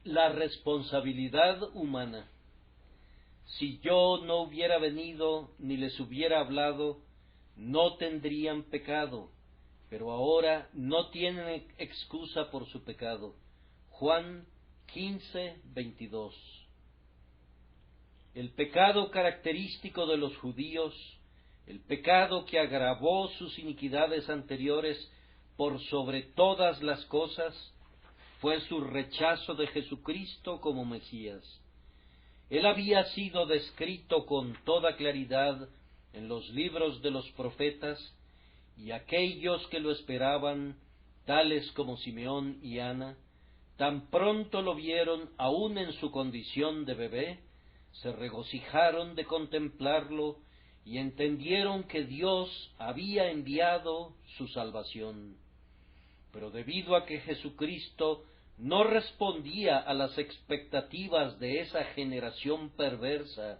La responsabilidad humana. Si yo no hubiera venido ni les hubiera hablado, no tendrían pecado, pero ahora no tienen excusa por su pecado. Juan 15:22. El pecado característico de los judíos, el pecado que agravó sus iniquidades anteriores por sobre todas las cosas, fue su rechazo de Jesucristo como Mesías. Él había sido descrito con toda claridad en los libros de los profetas, y aquellos que lo esperaban, tales como Simeón y Ana, tan pronto lo vieron aún en su condición de bebé, se regocijaron de contemplarlo y entendieron que Dios había enviado su salvación. Pero debido a que Jesucristo no respondía a las expectativas de esa generación perversa,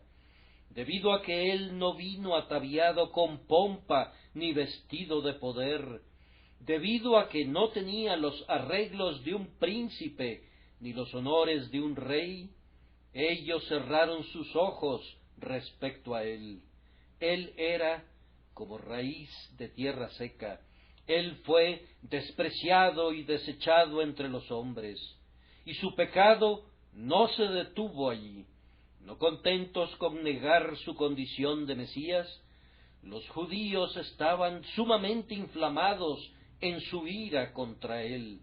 debido a que Él no vino ataviado con pompa ni vestido de poder, debido a que no tenía los arreglos de un príncipe ni los honores de un rey, ellos cerraron sus ojos respecto a Él. Él era como raíz de tierra seca. Él fue despreciado y desechado entre los hombres, y su pecado no se detuvo allí. No contentos con negar su condición de Mesías, los judíos estaban sumamente inflamados en su ira contra él.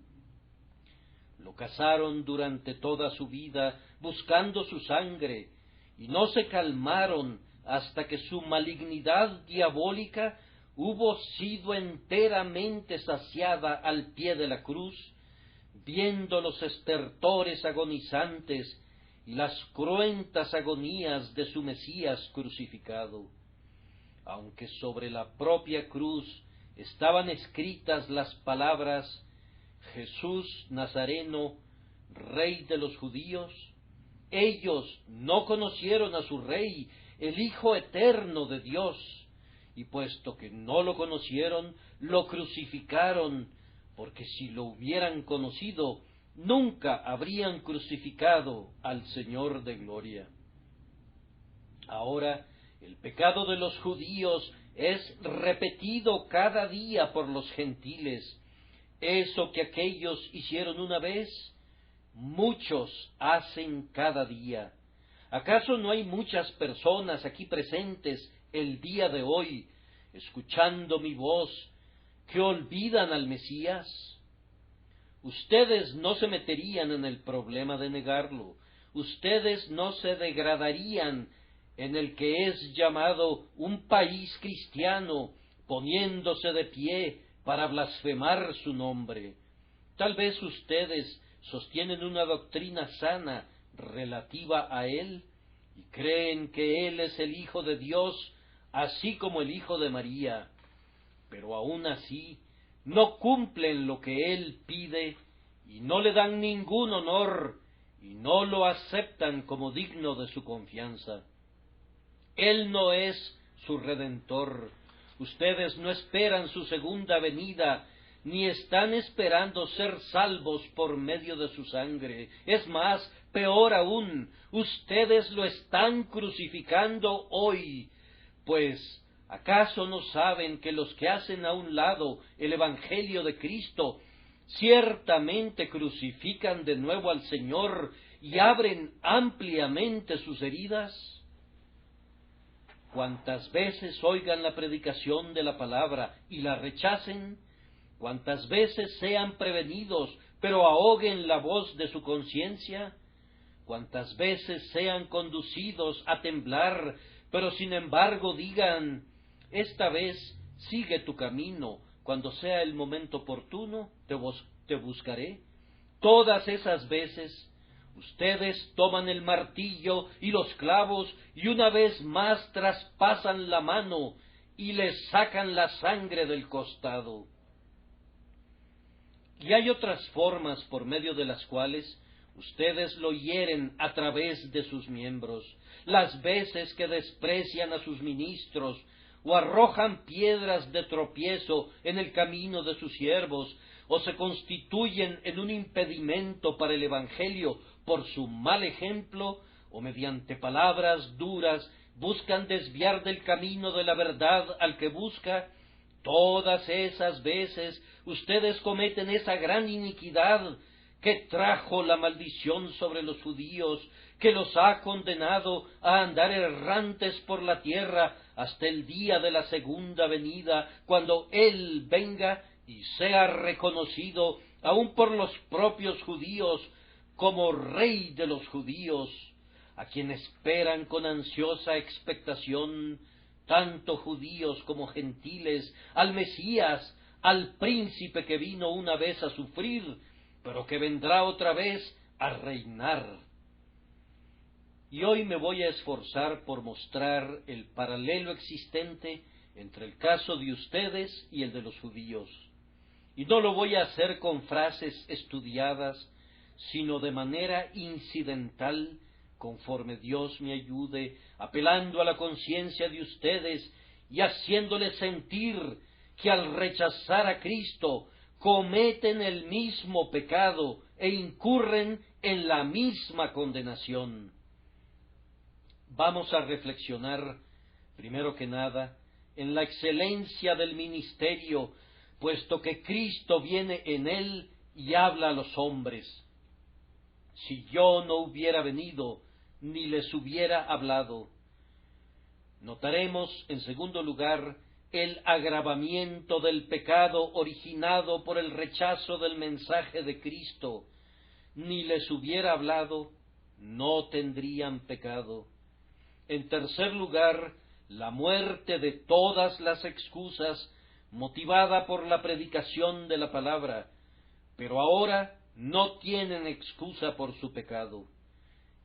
Lo cazaron durante toda su vida buscando su sangre, y no se calmaron hasta que su malignidad diabólica hubo sido enteramente saciada al pie de la cruz, viendo los estertores agonizantes y las cruentas agonías de su Mesías crucificado. Aunque sobre la propia cruz estaban escritas las palabras Jesús Nazareno, Rey de los judíos, ellos no conocieron a su Rey, el Hijo eterno de Dios, y puesto que no lo conocieron, lo crucificaron, porque si lo hubieran conocido, nunca habrían crucificado al Señor de gloria. Ahora, el pecado de los judíos es repetido cada día por los gentiles. Eso que aquellos hicieron una vez, muchos hacen cada día. ¿Acaso no hay muchas personas aquí presentes el día de hoy, escuchando mi voz, que olvidan al Mesías? Ustedes no se meterían en el problema de negarlo. Ustedes no se degradarían en el que es llamado un país cristiano, poniéndose de pie para blasfemar su nombre. Tal vez ustedes sostienen una doctrina sana relativa a Él y creen que Él es el Hijo de Dios, así como el Hijo de María, pero aún así no cumplen lo que Él pide y no le dan ningún honor y no lo aceptan como digno de su confianza. Él no es su Redentor. Ustedes no esperan su segunda venida, ni están esperando ser salvos por medio de su sangre. Es más, peor aún, ustedes lo están crucificando hoy, pues ¿acaso no saben que los que hacen a un lado el Evangelio de Cristo ciertamente crucifican de nuevo al Señor y abren ampliamente sus heridas? Cuantas veces oigan la predicación de la palabra y la rechacen, cuantas veces sean prevenidos, pero ahoguen la voz de su conciencia, cuantas veces sean conducidos a temblar, pero sin embargo digan, esta vez sigue tu camino, cuando sea el momento oportuno, te buscaré. Todas esas veces, ustedes toman el martillo y los clavos y una vez más traspasan la mano y les sacan la sangre del costado. Y hay otras formas por medio de las cuales ustedes lo hieren a través de sus miembros, las veces que desprecian a sus ministros o arrojan piedras de tropiezo en el camino de sus siervos, o se constituyen en un impedimento para el Evangelio por su mal ejemplo, o mediante palabras duras buscan desviar del camino de la verdad al que busca, todas esas veces ustedes cometen esa gran iniquidad que trajo la maldición sobre los judíos, que los ha condenado a andar errantes por la tierra hasta el día de la segunda venida, cuando Él venga y sea reconocido aun por los propios judíos como Rey de los judíos, a quien esperan con ansiosa expectación tanto judíos como gentiles, al Mesías, al príncipe que vino una vez a sufrir, pero que vendrá otra vez a reinar. Y hoy me voy a esforzar por mostrar el paralelo existente entre el caso de ustedes y el de los judíos. Y no lo voy a hacer con frases estudiadas, sino de manera incidental, conforme Dios me ayude, apelando a la conciencia de ustedes y haciéndoles sentir que al rechazar a Cristo cometen el mismo pecado e incurren en la misma condenación. Vamos a reflexionar, primero que nada, en la excelencia del ministerio, puesto que Cristo viene en él y habla a los hombres. Si yo no hubiera venido, ni les hubiera hablado. Notaremos, en segundo lugar, el agravamiento del pecado originado por el rechazo del mensaje de Cristo. Ni les hubiera hablado, no tendrían pecado. En tercer lugar, la muerte de todas las excusas, motivada por la predicación de la palabra, pero ahora no tienen excusa por su pecado.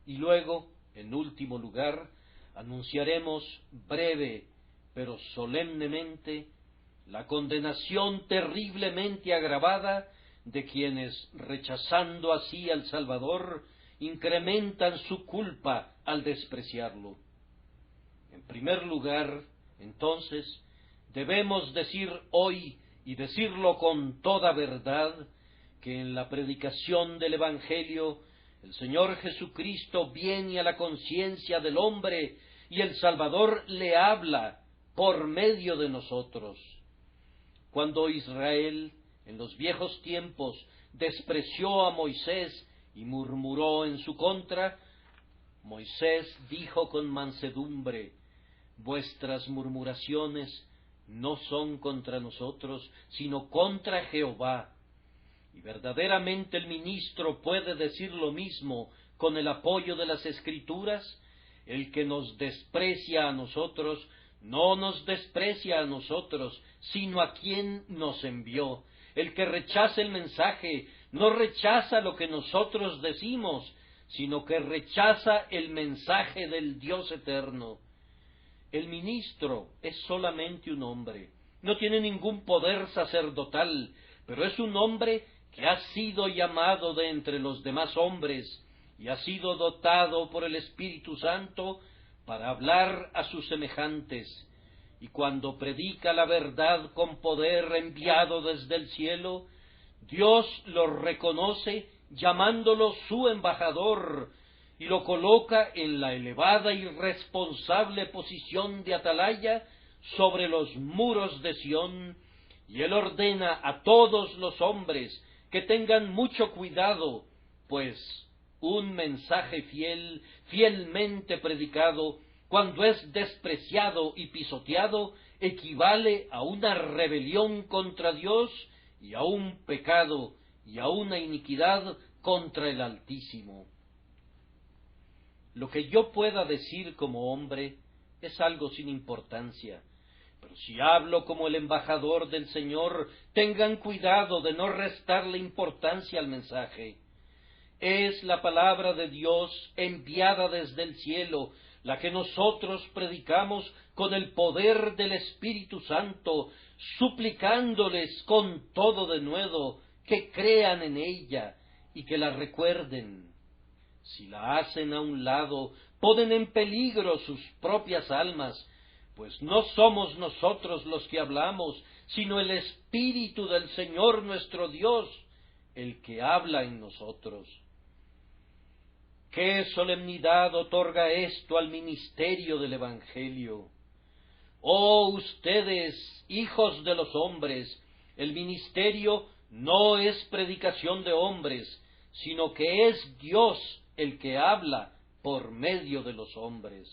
Y luego, en último lugar, anunciaremos breve, pero solemnemente, la condenación terriblemente agravada de quienes, rechazando así al Salvador, incrementan su culpa al despreciarlo. En primer lugar, entonces, debemos decir hoy, y decirlo con toda verdad, que en la predicación del Evangelio el Señor Jesucristo viene a la conciencia del hombre y el Salvador le habla por medio de nosotros. Cuando Israel, en los viejos tiempos, despreció a Moisés y murmuró en su contra, Moisés dijo con mansedumbre: vuestras murmuraciones no son contra nosotros, sino contra Jehová. Y verdaderamente el ministro puede decir lo mismo con el apoyo de las Escrituras. El que nos desprecia a nosotros, no nos desprecia a nosotros, sino a quien nos envió. El que rechaza el mensaje, no rechaza lo que nosotros decimos, sino que rechaza el mensaje del Dios eterno. El ministro es solamente un hombre, no tiene ningún poder sacerdotal, pero es un hombre que ha sido llamado de entre los demás hombres y ha sido dotado por el Espíritu Santo para hablar a sus semejantes, y cuando predica la verdad con poder enviado desde el cielo, Dios lo reconoce llamándolo su embajador y lo coloca en la elevada y responsable posición de atalaya sobre los muros de Sión, y él ordena a todos los hombres que tengan mucho cuidado, pues un mensaje fielmente predicado, cuando es despreciado y pisoteado, equivale a una rebelión contra Dios y a un pecado y a una iniquidad contra el Altísimo. Lo que yo pueda decir como hombre es algo sin importancia, pero si hablo como el embajador del Señor, tengan cuidado de no restarle importancia al mensaje. Es la palabra de Dios enviada desde el cielo, la que nosotros predicamos con el poder del Espíritu Santo, suplicándoles con todo denuedo que crean en ella y que la recuerden. Si la hacen a un lado, ponen en peligro sus propias almas, Pues no somos nosotros los que hablamos, sino el Espíritu del Señor nuestro Dios, el que habla en nosotros. ¿Qué solemnidad otorga esto al ministerio del Evangelio? Oh ustedes, hijos de los hombres, el ministerio no es predicación de hombres, sino que es Dios el que habla por medio de los hombres.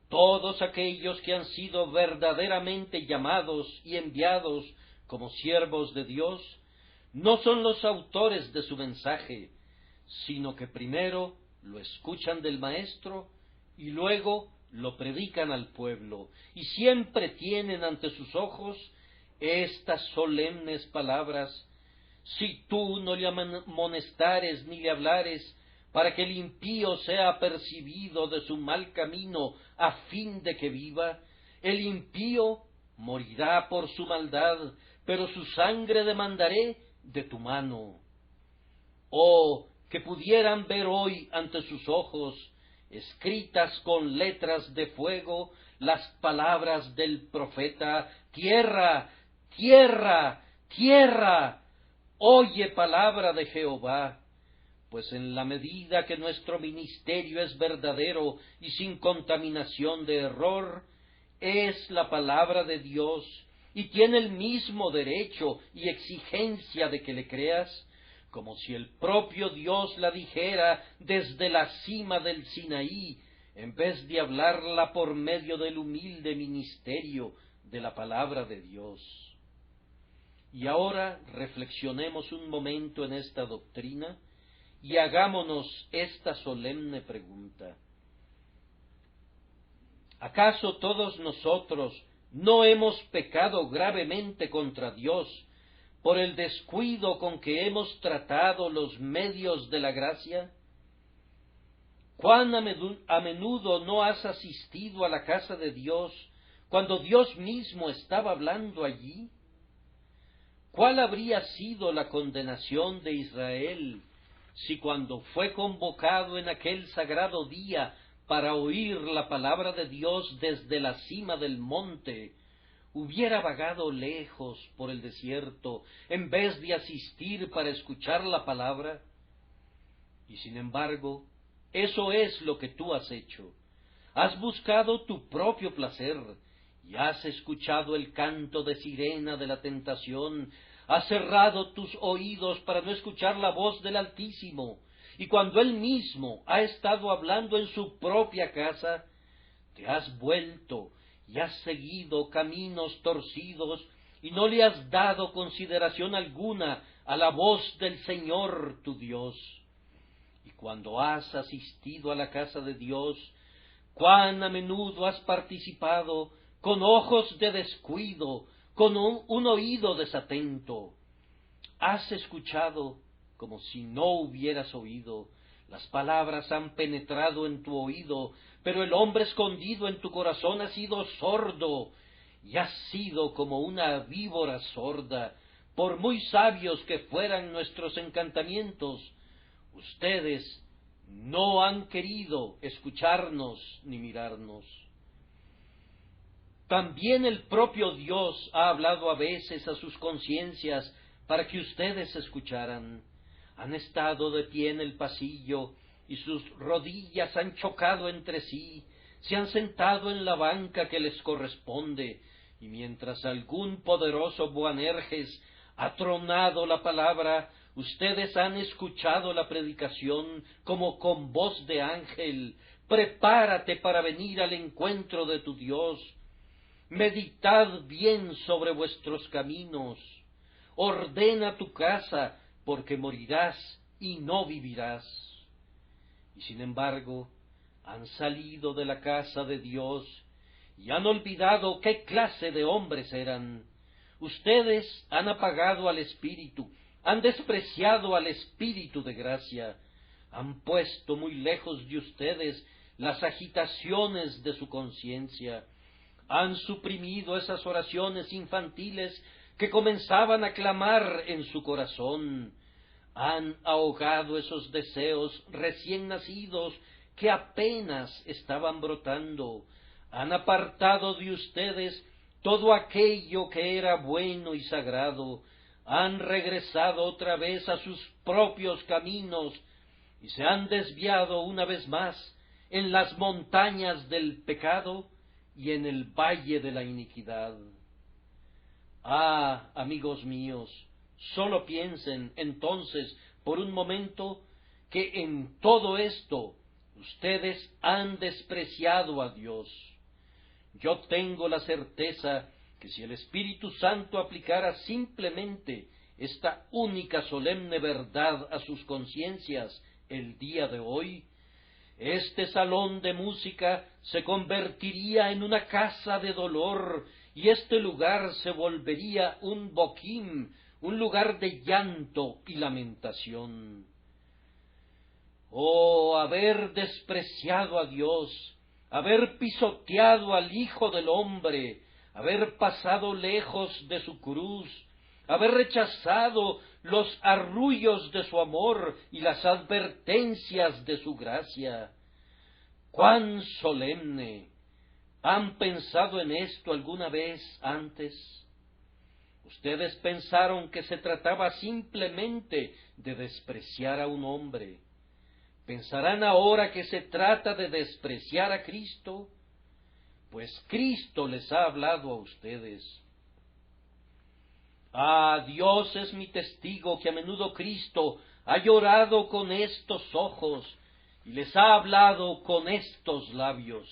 Todos aquellos que han sido verdaderamente llamados y enviados como siervos de Dios, no son los autores de su mensaje, sino que primero lo escuchan del Maestro y luego lo predican al pueblo, y siempre tienen ante sus ojos estas solemnes palabras: si tú no le amonestares ni le hablares, para que el impío sea apercibido de su mal camino, a fin de que viva, el impío morirá por su maldad, pero su sangre demandaré de tu mano. Oh, que pudieran ver hoy ante sus ojos, escritas con letras de fuego, las palabras del profeta: tierra, tierra, tierra, oye palabra de Jehová. Pues en la medida que nuestro ministerio es verdadero y sin contaminación de error, es la palabra de Dios y tiene el mismo derecho y exigencia de que le creas, como si el propio Dios la dijera desde la cima del Sinaí, en vez de hablarla por medio del humilde ministerio de la palabra de Dios. Y ahora reflexionemos un momento en esta doctrina y hagámonos esta solemne pregunta: ¿acaso todos nosotros no hemos pecado gravemente contra Dios por el descuido con que hemos tratado los medios de la gracia? ¿Cuán a menudo no has asistido a la casa de Dios cuando Dios mismo estaba hablando allí? ¿Cuál habría sido la condenación de Israel si cuando fue convocado en aquel sagrado día para oír la palabra de Dios desde la cima del monte, hubiera vagado lejos por el desierto en vez de asistir para escuchar la palabra? Y sin embargo, eso es lo que tú has hecho. Has buscado tu propio placer y has escuchado el canto de sirena de la tentación. Has cerrado tus oídos para no escuchar la voz del Altísimo, y cuando Él mismo ha estado hablando en su propia casa, te has vuelto y has seguido caminos torcidos y no le has dado consideración alguna a la voz del Señor tu Dios. Y cuando has asistido a la casa de Dios, cuán a menudo has participado con ojos de descuido, con un oído desatento. Has escuchado como si no hubieras oído. Las palabras han penetrado en tu oído, pero el hombre escondido en tu corazón ha sido sordo, y has sido como una víbora sorda. Por muy sabios que fueran nuestros encantamientos, ustedes no han querido escucharnos ni mirarnos. También el propio Dios ha hablado a veces a sus conciencias para que ustedes escucharan. Han estado de pie en el pasillo y sus rodillas han chocado entre sí, se han sentado en la banca que les corresponde, y mientras algún poderoso Boanerges ha tronado la palabra, ustedes han escuchado la predicación como con voz de ángel: prepárate para venir al encuentro de tu Dios. Meditad bien sobre vuestros caminos. Ordena tu casa, porque morirás y no vivirás. Y sin embargo, han salido de la casa de Dios y han olvidado qué clase de hombres eran. Ustedes han apagado al Espíritu, han despreciado al Espíritu de gracia, han puesto muy lejos de ustedes las agitaciones de su conciencia, han suprimido esas oraciones infantiles que comenzaban a clamar en su corazón, han ahogado esos deseos recién nacidos que apenas estaban brotando, Han apartado de ustedes todo aquello que era bueno y sagrado, han regresado otra vez a sus propios caminos y se han desviado una vez más en las montañas del pecado y en el valle de la iniquidad. Ah, amigos míos, sólo piensen entonces por un momento que en todo esto ustedes han despreciado a Dios. Yo tengo la certeza que si el Espíritu Santo aplicara simplemente esta única solemne verdad a sus conciencias el día de hoy, este salón de música se convertiría en una casa de dolor y este lugar se volvería un boquín, un lugar de llanto y lamentación. Oh, haber despreciado a Dios, haber pisoteado al Hijo del Hombre, haber pasado lejos de su cruz, haber rechazado los arrullos de su amor y las advertencias de su gracia. ¡Cuán solemne! ¿Han pensado en esto alguna vez antes? Ustedes pensaron que se trataba simplemente de despreciar a un hombre. ¿Pensarán ahora que se trata de despreciar a Cristo? Pues Cristo les ha hablado a ustedes. Ah, Dios es mi testigo que a menudo Cristo ha llorado con estos ojos y les ha hablado con estos labios.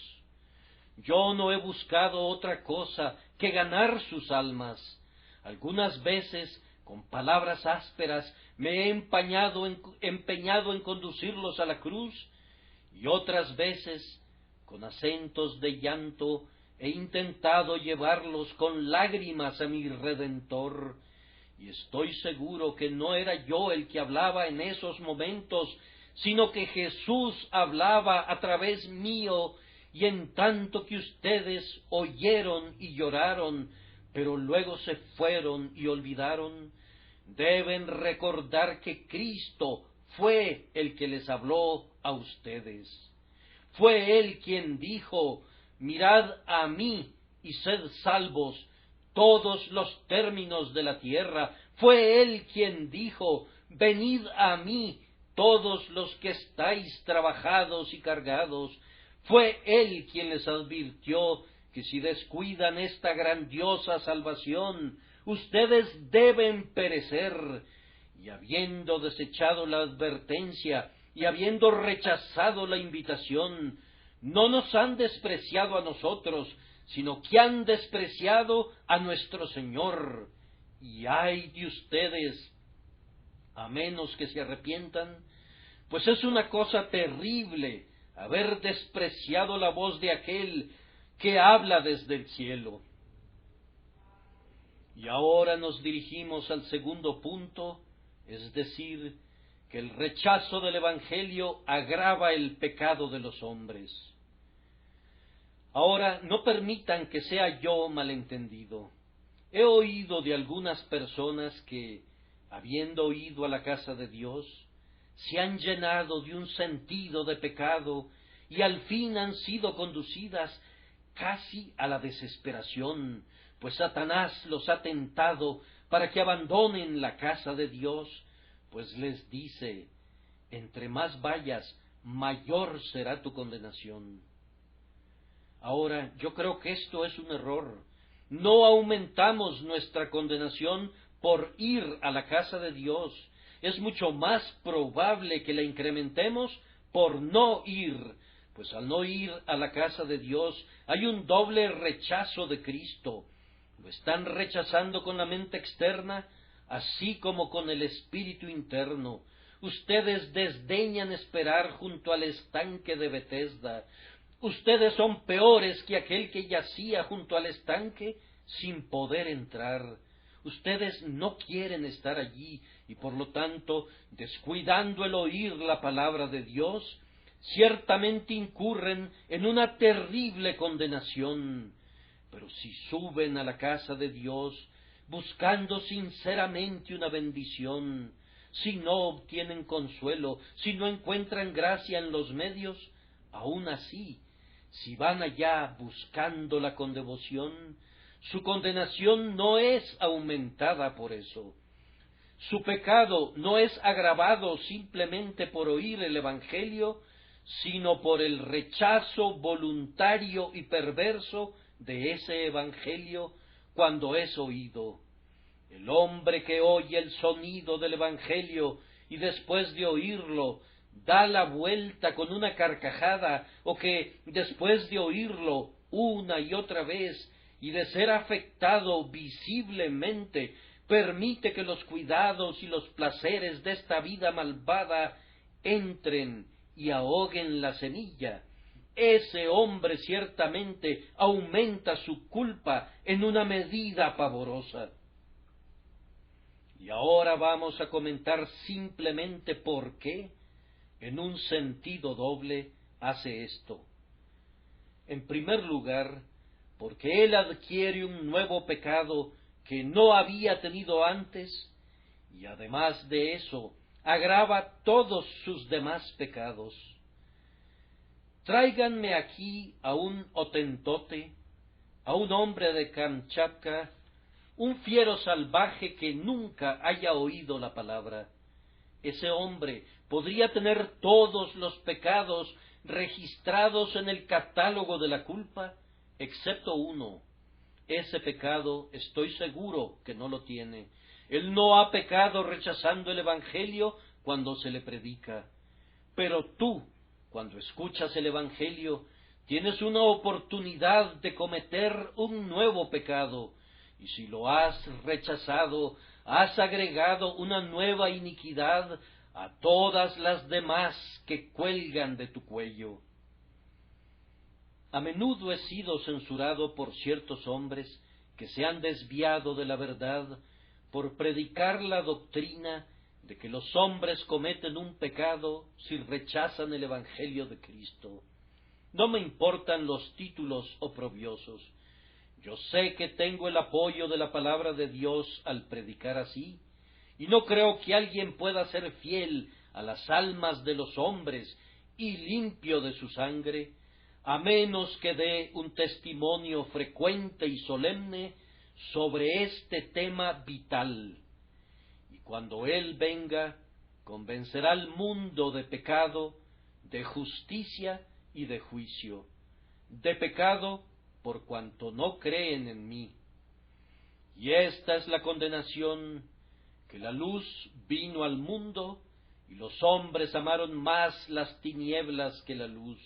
Yo no he buscado otra cosa que ganar sus almas. Algunas veces, con palabras ásperas, me he empeñado en conducirlos a la cruz, y otras veces, con acentos de llanto, he intentado llevarlos con lágrimas a mi Redentor, y estoy seguro que no era yo el que hablaba en esos momentos, sino que Jesús hablaba a través mío, y en tanto que ustedes oyeron y lloraron, pero luego se fueron y olvidaron, deben recordar que Cristo fue el que les habló a ustedes. Fue Él quien dijo: mirad a mí y sed salvos todos los términos de la tierra. Fue Él quien dijo: venid a mí todos los que estáis trabajados y cargados. Fue Él quien les advirtió que si descuidan esta grandiosa salvación, ustedes deben perecer. Y habiendo desechado la advertencia y habiendo rechazado la invitación, no nos han despreciado a nosotros, sino que han despreciado a nuestro Señor. Y ay de ustedes, a menos que se arrepientan, pues es una cosa terrible haber despreciado la voz de aquel que habla desde el cielo. Y ahora nos dirigimos al segundo punto, es decir, que el rechazo del Evangelio agrava el pecado de los hombres. Ahora, no permitan que sea yo malentendido. He oído de algunas personas que, habiendo ido a la casa de Dios, se han llenado de un sentido de pecado y al fin han sido conducidas casi a la desesperación, pues Satanás los ha tentado para que abandonen la casa de Dios, pues les dice: entre más vayas, mayor será tu condenación. Ahora, yo creo que esto es un error. No aumentamos nuestra condenación por ir a la casa de Dios. Es mucho más probable que la incrementemos por no ir, pues al no ir a la casa de Dios hay un doble rechazo de Cristo. Lo están rechazando con la mente externa, así como con el espíritu interno. Ustedes desdeñan esperar junto al estanque de Betesda. Ustedes son peores que aquel que yacía junto al estanque sin poder entrar. Ustedes no quieren estar allí y por lo tanto, descuidando el oír la palabra de Dios, ciertamente incurren en una terrible condenación. Pero si suben a la casa de Dios, buscando sinceramente una bendición, si no obtienen consuelo, si no encuentran gracia en los medios, aún así, si van allá buscándola con devoción, su condenación no es aumentada por eso. Su pecado no es agravado simplemente por oír el Evangelio, sino por el rechazo voluntario y perverso de ese Evangelio cuando es oído. El hombre que oye el sonido del Evangelio y después de oírlo da la vuelta con una carcajada, o que después de oírlo una y otra vez y de ser afectado visiblemente, permite que los cuidados y los placeres de esta vida malvada entren y ahoguen la semilla, ese hombre ciertamente aumenta su culpa en una medida pavorosa. Y ahora vamos a comentar simplemente por qué, en un sentido doble, hace esto. En primer lugar, porque él adquiere un nuevo pecado que no había tenido antes, y además de eso, agrava todos sus demás pecados. Tráiganme aquí a un hotentote, a un hombre de Kamchatka, un fiero salvaje que nunca haya oído la palabra. Ese hombre podría tener todos los pecados registrados en el catálogo de la culpa, excepto uno. Ese pecado estoy seguro que no lo tiene. Él no ha pecado rechazando el Evangelio cuando se le predica. Pero tú, cuando escuchas el Evangelio, tienes una oportunidad de cometer un nuevo pecado, y si lo has rechazado, has agregado una nueva iniquidad a todas las demás que cuelgan de tu cuello. A menudo he sido censurado por ciertos hombres que se han desviado de la verdad por predicar la doctrina de que los hombres cometen un pecado si rechazan el Evangelio de Cristo. No me importan los títulos oprobiosos. Yo sé que tengo el apoyo de la palabra de Dios al predicar así, y no creo que alguien pueda ser fiel a las almas de los hombres y limpio de su sangre, a menos que dé un testimonio frecuente y solemne sobre este tema vital. Y cuando Él venga, convencerá al mundo de pecado, de justicia y de juicio. De pecado, por cuanto no creen en mí. Y esta es la condenación, que la luz vino al mundo, y los hombres amaron más las tinieblas que la luz.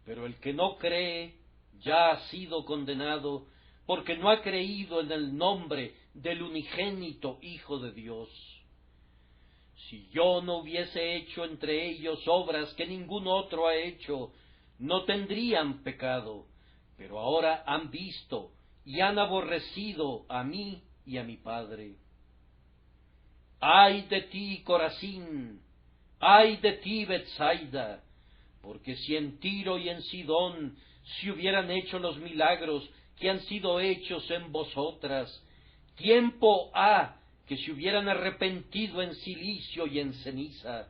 Pero el que no cree ya ha sido condenado, porque no ha creído en el nombre del unigénito Hijo de Dios. Si yo no hubiese hecho entre ellos obras que ningún otro ha hecho, no tendrían pecado, pero ahora han visto y han aborrecido a mí y a mi Padre. ¡Ay de ti, Corazín! ¡Ay de ti, Betsaida! Porque si en Tiro y en Sidón se hubieran hecho los milagros que han sido hechos en vosotras, tiempo ha que se hubieran arrepentido en cilicio y en ceniza.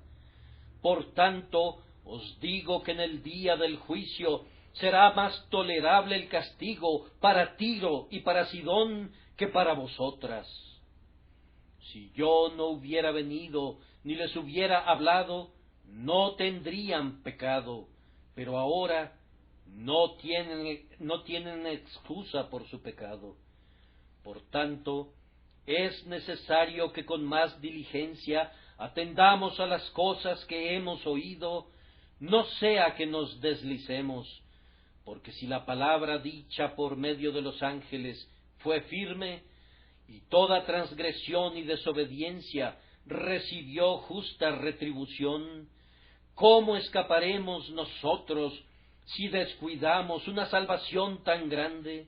Por tanto, os digo que en el día del juicio será más tolerable el castigo para Tiro y para Sidón que para vosotras. Si yo no hubiera venido ni les hubiera hablado, no tendrían pecado, pero ahora no tienen excusa por su pecado. Por tanto, es necesario que con más diligencia atendamos a las cosas que hemos oído, no sea que nos deslicemos, porque si la palabra dicha por medio de los ángeles fue firme, y toda transgresión y desobediencia recibió justa retribución, ¿cómo escaparemos nosotros si descuidamos una salvación tan grande?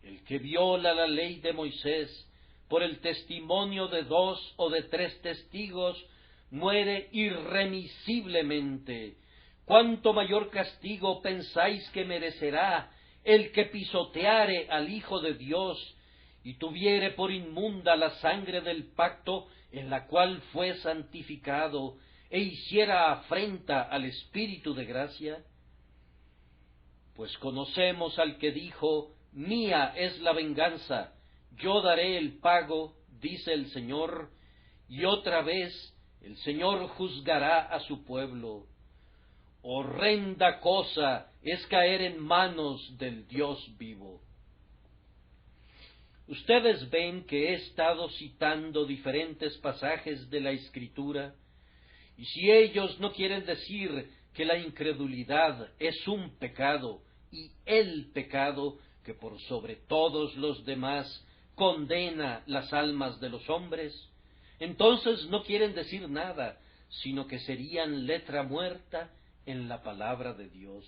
El que viola la ley de Moisés por el testimonio de 2 o de 3 testigos muere irremisiblemente. ¿Cuánto mayor castigo pensáis que merecerá el que pisoteare al Hijo de Dios y tuviere por inmunda la sangre del pacto en la cual fue santificado, e hiciera afrenta al Espíritu de gracia? Pues conocemos al que dijo, mía es la venganza, yo daré el pago, dice el Señor, y otra vez el Señor juzgará a su pueblo. Horrenda cosa es caer en manos del Dios vivo. Ustedes ven que he estado citando diferentes pasajes de la Escritura, y si ellos no quieren decir que la incredulidad es un pecado, y el pecado que por sobre todos los demás condena las almas de los hombres, entonces no quieren decir nada, sino que serían letra muerta en la palabra de Dios.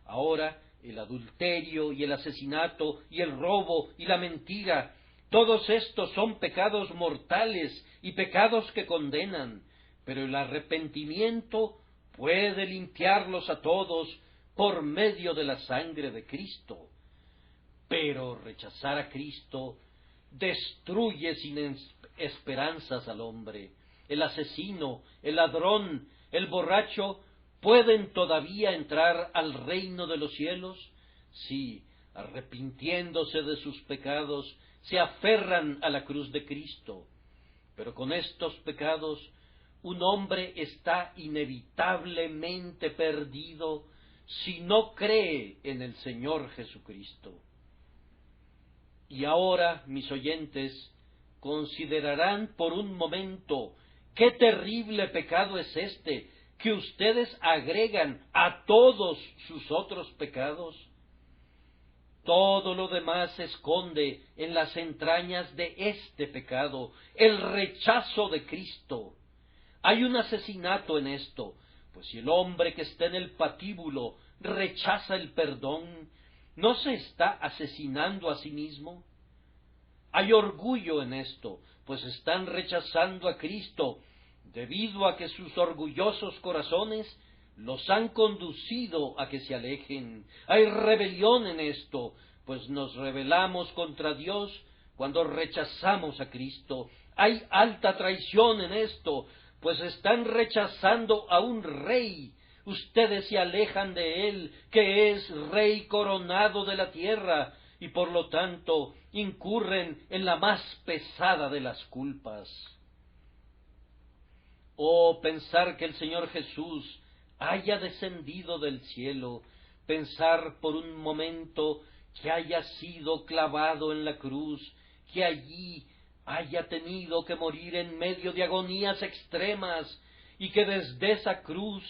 Ahora, el adulterio y el asesinato y el robo y la mentira, todos estos son pecados mortales y pecados que condenan, pero el arrepentimiento puede limpiarlos a todos por medio de la sangre de Cristo. Pero rechazar a Cristo destruye sin esperanzas al hombre. El asesino, el ladrón, el borracho pueden todavía entrar al reino de los cielos si, arrepintiéndose de sus pecados, se aferran a la cruz de Cristo. Pero con estos pecados un hombre está inevitablemente perdido si no cree en el Señor Jesucristo. Y ahora, mis oyentes, considerarán por un momento qué terrible pecado es este que ustedes agregan a todos sus otros pecados. Todo lo demás se esconde en las entrañas de este pecado, el rechazo de Cristo. Hay un asesinato en esto, pues si el hombre que está en el patíbulo rechaza el perdón, ¿no se está asesinando a sí mismo? Hay orgullo en esto, pues están rechazando a Cristo, debido a que sus orgullosos corazones los han conducido a que se alejen. Hay rebelión en esto, pues nos rebelamos contra Dios cuando rechazamos a Cristo. Hay alta traición en esto, pues están rechazando a un rey. Ustedes se alejan de él, que es rey coronado de la tierra, y por lo tanto incurren en la más pesada de las culpas. Oh, pensar que el Señor Jesús haya descendido del cielo, pensar por un momento que haya sido clavado en la cruz, que allí haya tenido que morir en medio de agonías extremas, y que desde esa cruz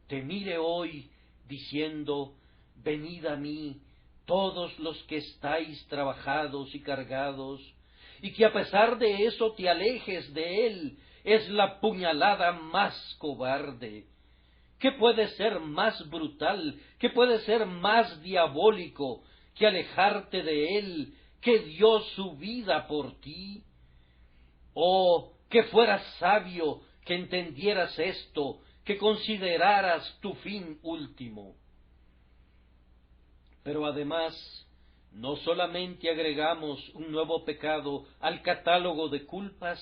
te mire hoy diciendo, venid a mí, todos los que estáis trabajados y cargados, y que a pesar de eso te alejes de él, es la puñalada más cobarde. ¿Qué puede ser más brutal, qué puede ser más diabólico que alejarte de él, que dio su vida por ti? Oh, que fueras sabio, que entendieras esto, que consideraras tu fin último. Pero además, no solamente agregamos un nuevo pecado al catálogo de culpas,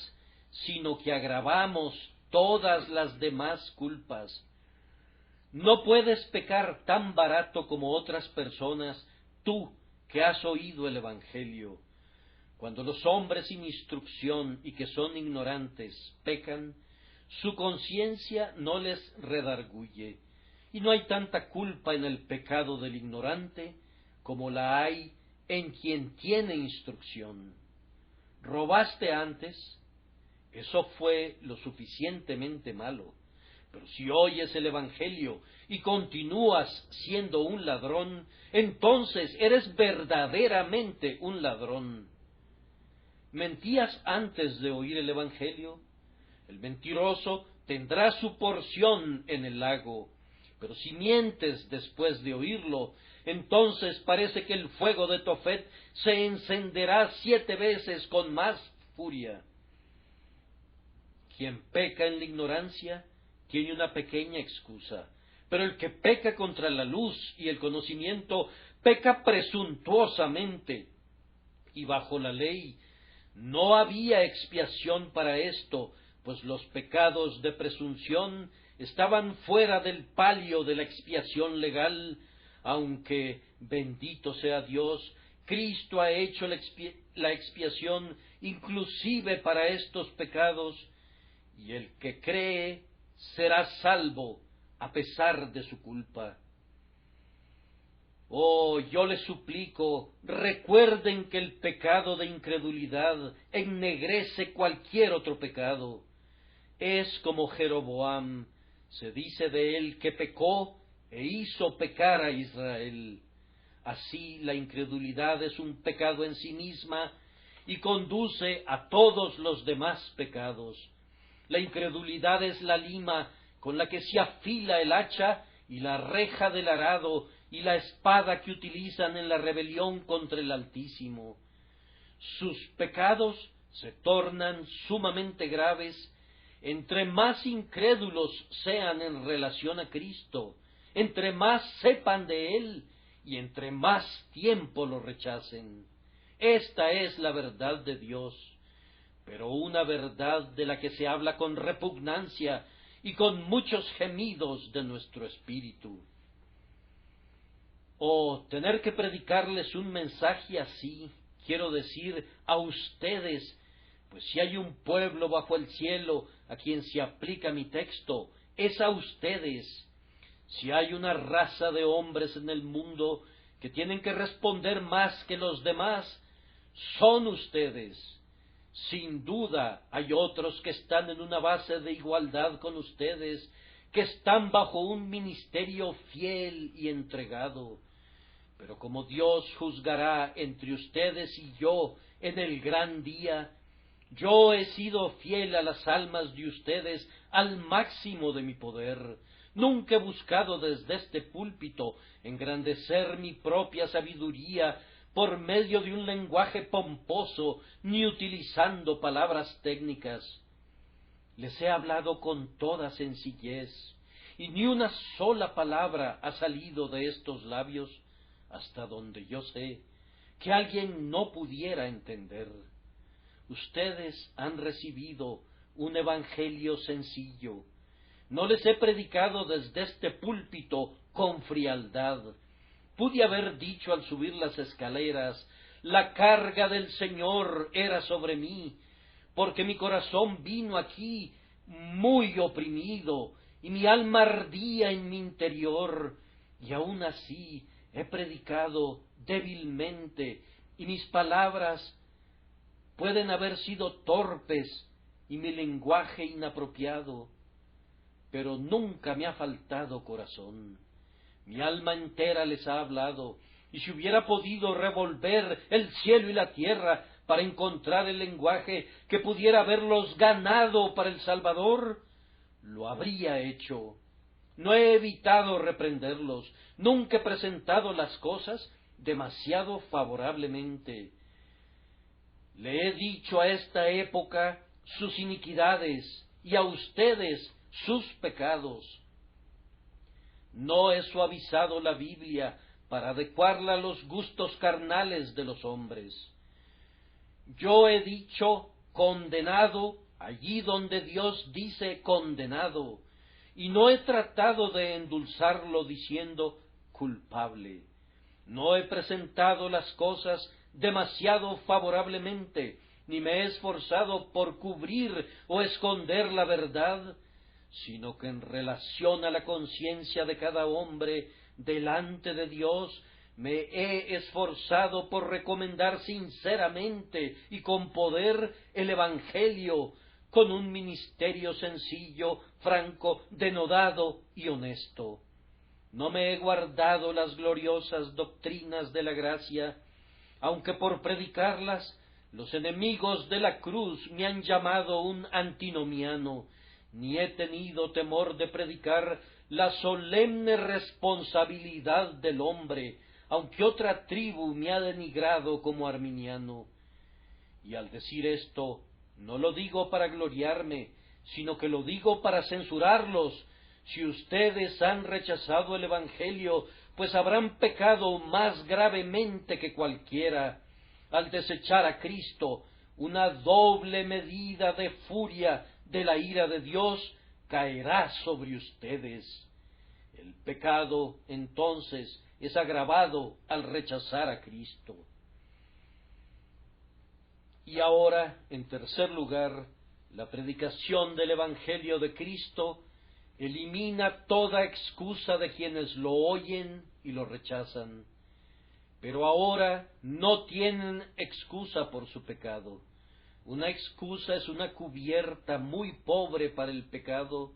sino que agravamos todas las demás culpas. No puedes pecar tan barato como otras personas, tú que has oído el Evangelio. Cuando los hombres sin instrucción y que son ignorantes pecan, su conciencia no les redarguye, y no hay tanta culpa en el pecado del ignorante como la hay en quien tiene instrucción. ¿Robaste antes? Eso fue lo suficientemente malo. Pero si oyes el Evangelio y continúas siendo un ladrón, entonces eres verdaderamente un ladrón. ¿Mentías antes de oír el Evangelio? El mentiroso tendrá su porción en el lago. Pero si mientes después de oírlo, entonces parece que el fuego de Tofet se encenderá 7 veces con más furia. Quien peca en la ignorancia tiene una pequeña excusa, pero el que peca contra la luz y el conocimiento peca presuntuosamente. Y bajo la ley no había expiación para esto, pues los pecados de presunción estaban fuera del palio de la expiación legal, aunque, bendito sea Dios, Cristo ha hecho la expiación inclusive para estos pecados, y el que cree será salvo a pesar de su culpa. Oh, yo les suplico, recuerden que el pecado de incredulidad ennegrece cualquier otro pecado. Es como Jeroboam, se dice de él que pecó e hizo pecar a Israel. Así la incredulidad es un pecado en sí misma y conduce a todos los demás pecados. La incredulidad es la lima con la que se afila el hacha y la reja del arado y la espada que utilizan en la rebelión contra el Altísimo. Sus pecados se tornan sumamente graves entre más incrédulos sean en relación a Cristo, entre más sepan de Él y entre más tiempo lo rechacen. Esta es la verdad de Dios, pero una verdad de la que se habla con repugnancia y con muchos gemidos de nuestro espíritu. Oh, tener que predicarles un mensaje así, quiero decir, a ustedes, pues si hay un pueblo bajo el cielo a quien se aplica mi texto, es a ustedes. Si hay una raza de hombres en el mundo que tienen que responder más que los demás, son ustedes. Sin duda hay otros que están en una base de igualdad con ustedes, que están bajo un ministerio fiel y entregado. Pero como Dios juzgará entre ustedes y yo en el gran día, yo he sido fiel a las almas de ustedes al máximo de mi poder. Nunca he buscado desde este púlpito engrandecer mi propia sabiduría por medio de un lenguaje pomposo, ni utilizando palabras técnicas. Les he hablado con toda sencillez, y ni una sola palabra ha salido de estos labios, hasta donde yo sé, que alguien no pudiera entender. Ustedes han recibido un evangelio sencillo. No les he predicado desde este púlpito con frialdad. Pude haber dicho al subir las escaleras, la carga del Señor era sobre mí, porque mi corazón vino aquí muy oprimido, y mi alma ardía en mi interior, y aun así he predicado débilmente, y mis palabras pueden haber sido torpes, y mi lenguaje inapropiado, pero nunca me ha faltado corazón. Mi alma entera les ha hablado, y si hubiera podido revolver el cielo y la tierra para encontrar el lenguaje que pudiera haberlos ganado para el Salvador, lo habría hecho. No he evitado reprenderlos, nunca he presentado las cosas demasiado favorablemente. Le he dicho a esta época sus iniquidades y a ustedes sus pecados. No he suavizado la Biblia para adecuarla a los gustos carnales de los hombres. Yo he dicho condenado allí donde Dios dice condenado, y no he tratado de endulzarlo diciendo culpable. No he presentado las cosas demasiado favorablemente, ni me he esforzado por cubrir o esconder la verdad, sino que en relación a la conciencia de cada hombre delante de Dios, me he esforzado por recomendar sinceramente y con poder el Evangelio, con un ministerio sencillo, franco, denodado y honesto. No me he guardado las gloriosas doctrinas de la gracia, aunque por predicarlas los enemigos de la cruz me han llamado un antinomiano, ni he tenido temor de predicar la solemne responsabilidad del hombre, aunque otra tribu me ha denigrado como arminiano. Y al decir esto, no lo digo para gloriarme, sino que lo digo para censurarlos. Si ustedes han rechazado el Evangelio, pues habrán pecado más gravemente que cualquiera. Al desechar a Cristo, una doble medida de furia de la ira de Dios caerá sobre ustedes. El pecado, entonces, es agravado al rechazar a Cristo. Y ahora, en tercer lugar, la predicación del Evangelio de Cristo elimina toda excusa de quienes lo oyen y lo rechazan. Pero ahora no tienen excusa por su pecado. Una excusa es una cubierta muy pobre para el pecado.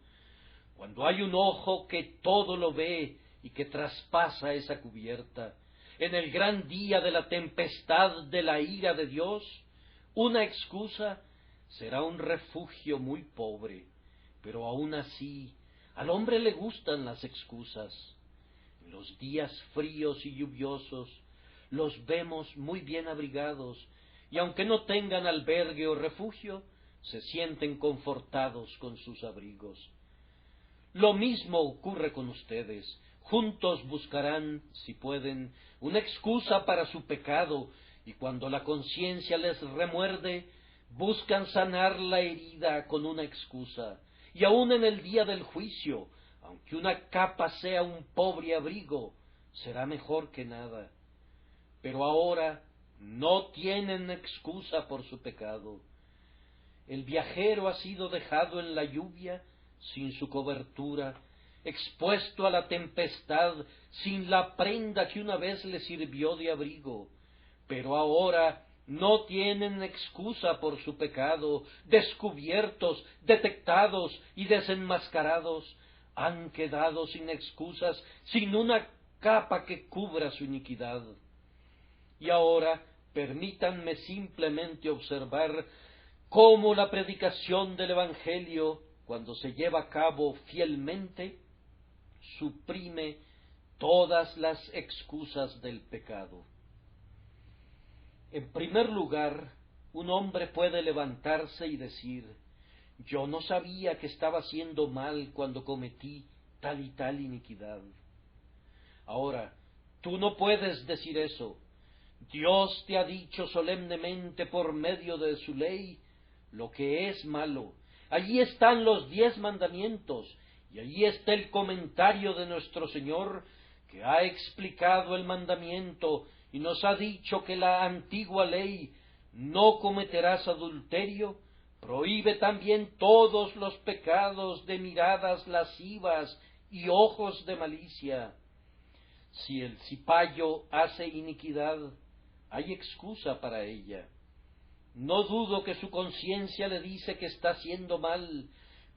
Cuando hay un ojo que todo lo ve y que traspasa esa cubierta, en el gran día de la tempestad de la ira de Dios, una excusa será un refugio muy pobre, pero aún así, al hombre le gustan las excusas. En los días fríos y lluviosos, los vemos muy bien abrigados, y aunque no tengan albergue o refugio, se sienten confortados con sus abrigos. Lo mismo ocurre con ustedes. Juntos buscarán, si pueden, una excusa para su pecado, y cuando la conciencia les remuerde, buscan sanar la herida con una excusa. Y aun en el día del juicio, aunque una capa sea un pobre abrigo, será mejor que nada. Pero ahora no tienen excusa por su pecado. El viajero ha sido dejado en la lluvia sin su cobertura, expuesto a la tempestad sin la prenda que una vez le sirvió de abrigo. Pero ahora no tienen excusa por su pecado, descubiertos, detectados y desenmascarados, han quedado sin excusas, sin una capa que cubra su iniquidad. Y ahora permítanme simplemente observar cómo la predicación del Evangelio, cuando se lleva a cabo fielmente, suprime todas las excusas del pecado. En primer lugar, un hombre puede levantarse y decir: yo no sabía que estaba haciendo mal cuando cometí tal y tal iniquidad. Ahora, tú no puedes decir eso. Dios te ha dicho solemnemente por medio de su ley lo que es malo. Allí están los 10 mandamientos, y allí está el comentario de nuestro Señor, que ha explicado el mandamiento y nos ha dicho que la antigua ley, no cometerás adulterio, prohíbe también todos los pecados de miradas lascivas y ojos de malicia. Si el cipayo hace iniquidad, hay excusa para ella. No dudo que su conciencia le dice que está haciendo mal,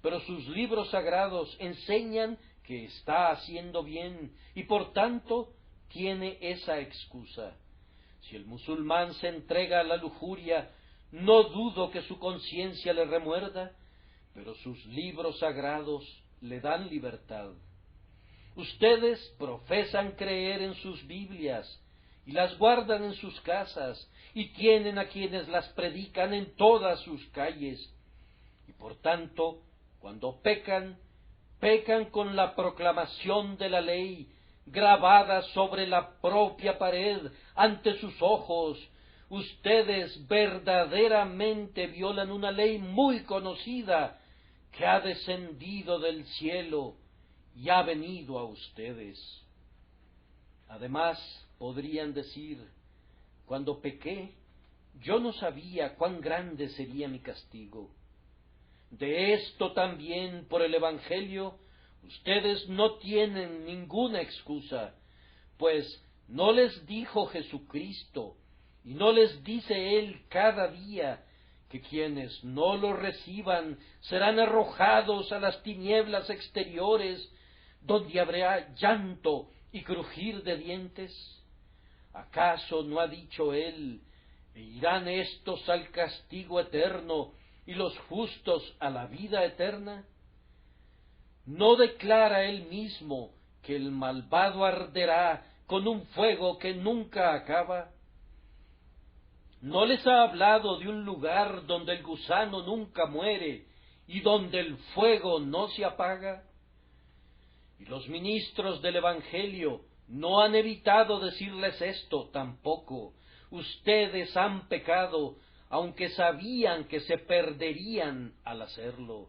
pero sus libros sagrados enseñan que está haciendo bien, y por tanto tiene esa excusa. Si el musulmán se entrega a la lujuria, no dudo que su conciencia le remuerda, pero sus libros sagrados le dan libertad. Ustedes profesan creer en sus Biblias, y las guardan en sus casas, y tienen a quienes las predican en todas sus calles. Y por tanto, cuando pecan, pecan con la proclamación de la ley, grabada sobre la propia pared, ante sus ojos. Ustedes verdaderamente violan una ley muy conocida, que ha descendido del cielo y ha venido a ustedes. Además, podrían decir: cuando pequé, yo no sabía cuán grande sería mi castigo. De esto también, por el Evangelio, ustedes no tienen ninguna excusa, pues no les dijo Jesucristo, y no les dice Él cada día, que quienes no lo reciban serán arrojados a las tinieblas exteriores, donde habrá llanto y crujir de dientes. ¿Acaso no ha dicho Él: e irán estos al castigo eterno y los justos a la vida eterna? ¿No declara Él mismo que el malvado arderá con un fuego que nunca acaba? ¿No les ha hablado de un lugar donde el gusano nunca muere y donde el fuego no se apaga? Y los ministros del Evangelio no han evitado decirles esto tampoco. Ustedes han pecado, aunque sabían que se perderían al hacerlo.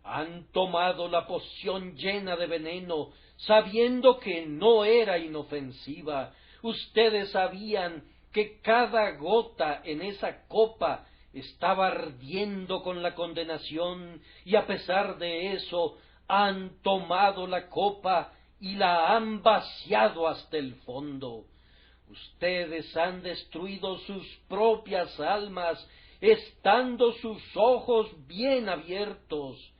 Han tomado la poción llena de veneno, sabiendo que no era inofensiva. Ustedes sabían que cada gota en esa copa estaba ardiendo con la condenación, y a pesar de eso han tomado la copa y la han vaciado hasta el fondo. Ustedes han destruido sus propias almas, estando sus ojos bien abiertos.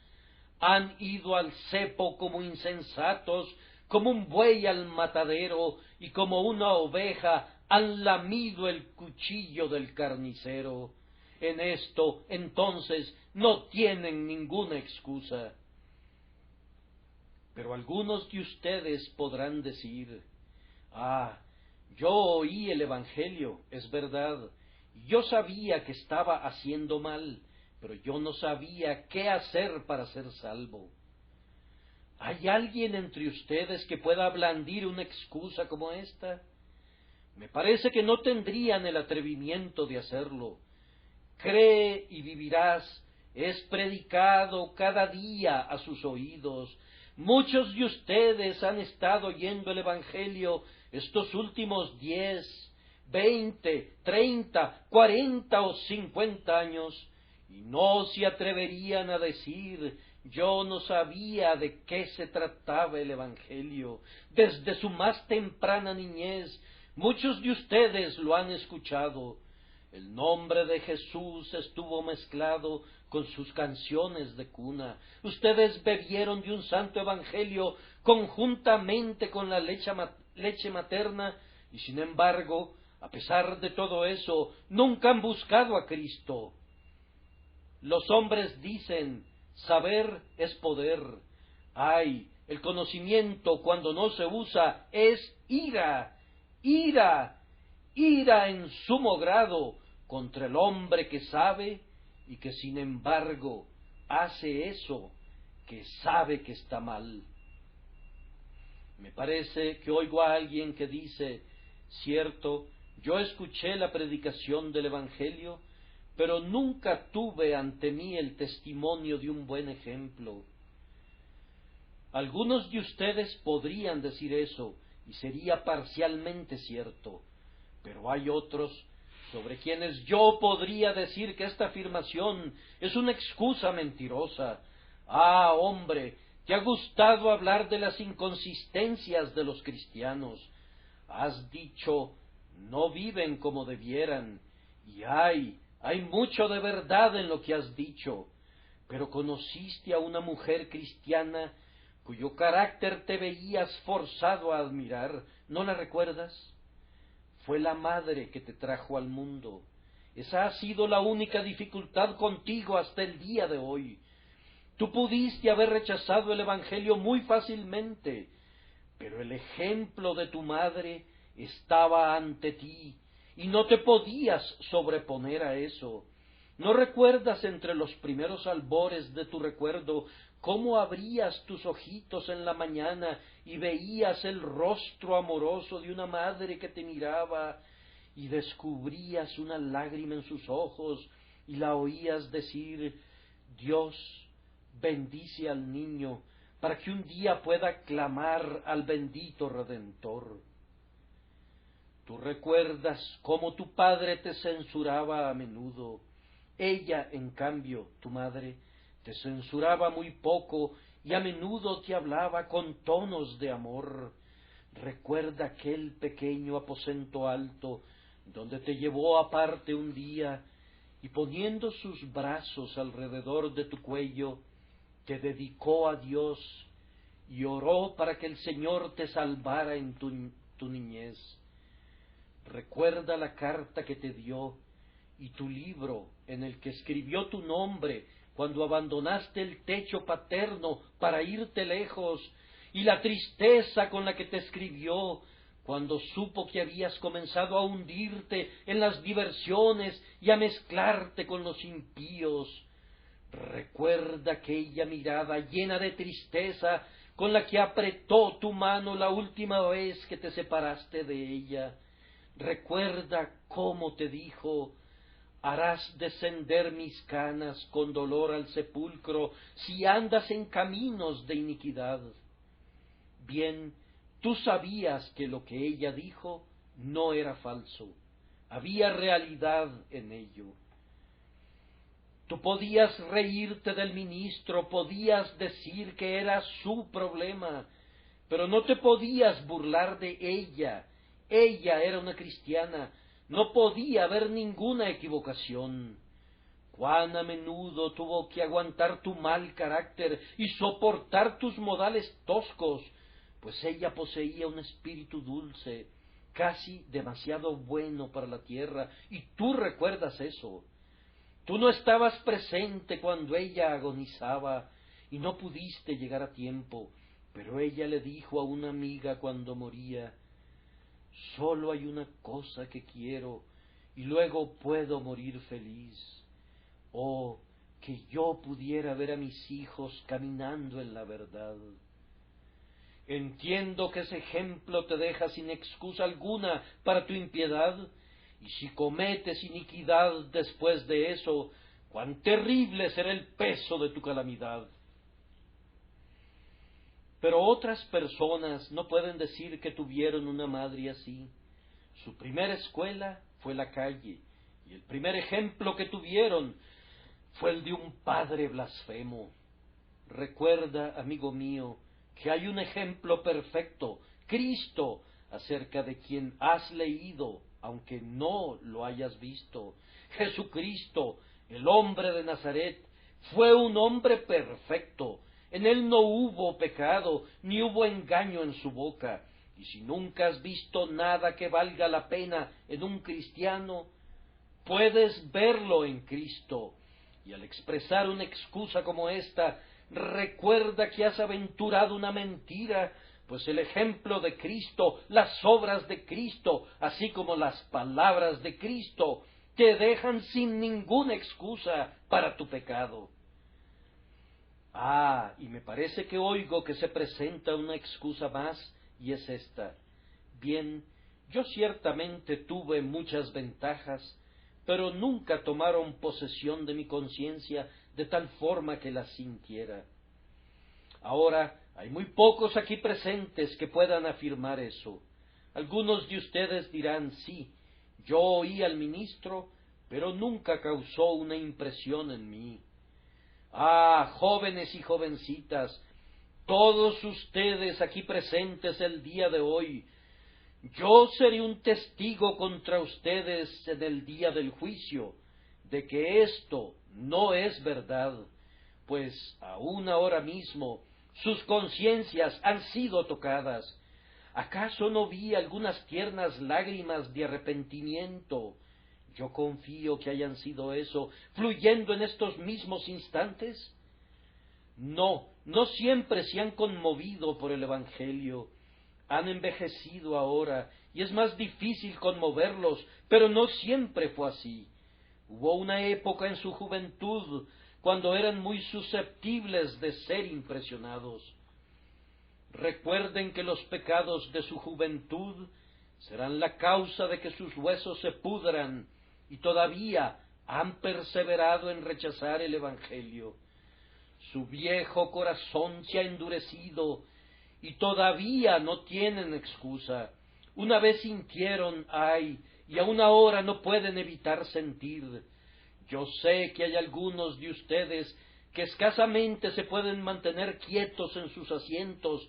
Han ido al cepo como insensatos, como un buey al matadero, y como una oveja han lamido el cuchillo del carnicero. En esto, entonces, no tienen ninguna excusa. Pero algunos de ustedes podrán decir: yo oí el Evangelio, es verdad, yo sabía que estaba haciendo mal, pero yo no sabía qué hacer para ser salvo. ¿Hay alguien entre ustedes que pueda blandir una excusa como esta? Me parece que no tendrían el atrevimiento de hacerlo. Cree y vivirás es predicado cada día a sus oídos. Muchos de ustedes han estado oyendo el Evangelio estos últimos 10, 20, 30, 40 o 50 años, y no se atreverían a decir: yo no sabía de qué se trataba el Evangelio. Desde su más temprana niñez, muchos de ustedes lo han escuchado. El nombre de Jesús estuvo mezclado con sus canciones de cuna. Ustedes bebieron de un santo evangelio conjuntamente con la leche materna, y sin embargo, a pesar de todo eso, nunca han buscado a Cristo. Los hombres dicen: saber es poder. ¡Ay! El conocimiento, cuando no se usa, es ira, ira, ira en sumo grado contra el hombre que sabe y que sin embargo hace eso que sabe que está mal. Me parece que oigo a alguien que dice: cierto, yo escuché la predicación del Evangelio, pero nunca tuve ante mí el testimonio de un buen ejemplo. Algunos de ustedes podrían decir eso, y sería parcialmente cierto, pero hay otros sobre quienes yo podría decir que esta afirmación es una excusa mentirosa. Hombre, te ha gustado hablar de las inconsistencias de los cristianos. Has dicho: no viven como debieran, y hay mucho de verdad en lo que has dicho, pero conociste a una mujer cristiana cuyo carácter te veías forzado a admirar, ¿no la recuerdas? Fue la madre que te trajo al mundo. Esa ha sido la única dificultad contigo hasta el día de hoy. Tú pudiste haber rechazado el Evangelio muy fácilmente, pero el ejemplo de tu madre estaba ante ti, y no te podías sobreponer a eso. ¿No recuerdas entre los primeros albores de tu recuerdo cómo abrías tus ojitos en la mañana y veías el rostro amoroso de una madre que te miraba, y descubrías una lágrima en sus ojos y la oías decir: Dios bendice al niño para que un día pueda clamar al bendito Redentor? Tú recuerdas cómo tu padre te censuraba a menudo. Ella, en cambio, tu madre, te censuraba muy poco y a menudo te hablaba con tonos de amor. Recuerda aquel pequeño aposento alto donde te llevó aparte un día y, poniendo sus brazos alrededor de tu cuello, te dedicó a Dios y oró para que el Señor te salvara en tu niñez. Recuerda la carta que te dio y tu libro en el que escribió tu nombre cuando abandonaste el techo paterno para irte lejos, y la tristeza con la que te escribió cuando supo que habías comenzado a hundirte en las diversiones y a mezclarte con los impíos. Recuerda aquella mirada llena de tristeza con la que apretó tu mano la última vez que te separaste de ella. Recuerda cómo te dijo: harás descender mis canas con dolor al sepulcro si andas en caminos de iniquidad. Bien, tú sabías que lo que ella dijo no era falso, había realidad en ello. Tú podías reírte del ministro, podías decir que era su problema, pero no te podías burlar de ella. Ella era una cristiana, no podía haber ninguna equivocación. Cuán a menudo tuvo que aguantar tu mal carácter y soportar tus modales toscos, pues ella poseía un espíritu dulce, casi demasiado bueno para la tierra, y tú recuerdas eso. Tú no estabas presente cuando ella agonizaba y no pudiste llegar a tiempo, pero ella le dijo a una amiga cuando moría: solo hay una cosa que quiero y luego puedo morir feliz. Oh, que yo pudiera ver a mis hijos caminando en la verdad. Entiendo que ese ejemplo te deja sin excusa alguna para tu impiedad, y si cometes iniquidad después de eso, cuán terrible será el peso de tu calamidad. Pero otras personas no pueden decir que tuvieron una madre así. Su primera escuela fue la calle, y el primer ejemplo que tuvieron fue el de un padre blasfemo. Recuerda, amigo mío, que hay un ejemplo perfecto, Cristo, acerca de quien has leído, aunque no lo hayas visto. Jesucristo, el hombre de Nazaret, fue un hombre perfecto. En él no hubo pecado, ni hubo engaño en su boca. Y si nunca has visto nada que valga la pena en un cristiano, puedes verlo en Cristo. Y al expresar una excusa como esta, recuerda que has aventurado una mentira, pues el ejemplo de Cristo, las obras de Cristo, así como las palabras de Cristo, te dejan sin ninguna excusa para tu pecado. Y me parece que oigo que se presenta una excusa más, y es esta. Bien, yo ciertamente tuve muchas ventajas, pero nunca tomaron posesión de mi conciencia de tal forma que la sintiera. Ahora, hay muy pocos aquí presentes que puedan afirmar eso. Algunos de ustedes dirán: sí, yo oí al ministro, pero nunca causó una impresión en mí. Jóvenes y jovencitas, todos ustedes aquí presentes el día de hoy, yo seré un testigo contra ustedes en el día del juicio, de que esto no es verdad, pues aún ahora mismo sus conciencias han sido tocadas. ¿Acaso no vi algunas tiernas lágrimas de arrepentimiento? Yo confío que hayan sido eso, fluyendo en estos mismos instantes. No siempre se han conmovido por el Evangelio. Han envejecido ahora, y es más difícil conmoverlos, pero no siempre fue así. Hubo una época en su juventud cuando eran muy susceptibles de ser impresionados. Recuerden que los pecados de su juventud serán la causa de que sus huesos se pudran, y todavía han perseverado en rechazar el Evangelio. Su viejo corazón se ha endurecido, y todavía no tienen excusa. Una vez sintieron, y aún ahora no pueden evitar sentir. Yo sé que hay algunos de ustedes que escasamente se pueden mantener quietos en sus asientos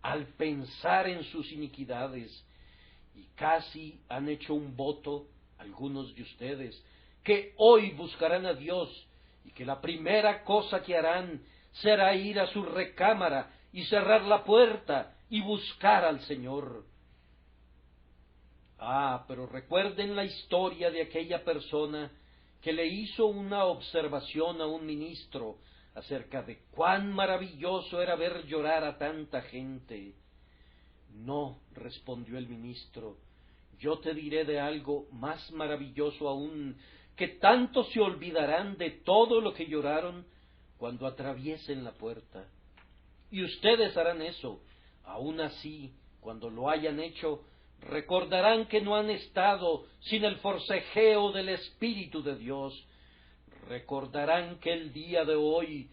al pensar en sus iniquidades, y casi han hecho un voto, algunos de ustedes, que hoy buscarán a Dios, y que la primera cosa que harán será ir a su recámara y cerrar la puerta y buscar al Señor. Pero recuerden la historia de aquella persona que le hizo una observación a un ministro acerca de cuán maravilloso era ver llorar a tanta gente. No, respondió el ministro, yo te diré de algo más maravilloso aún, que tanto se olvidarán de todo lo que lloraron cuando atraviesen la puerta. Y ustedes harán eso. Aún así, cuando lo hayan hecho, Recordarán que no han estado sin el forcejeo del Espíritu de Dios. Recordarán que el día de hoy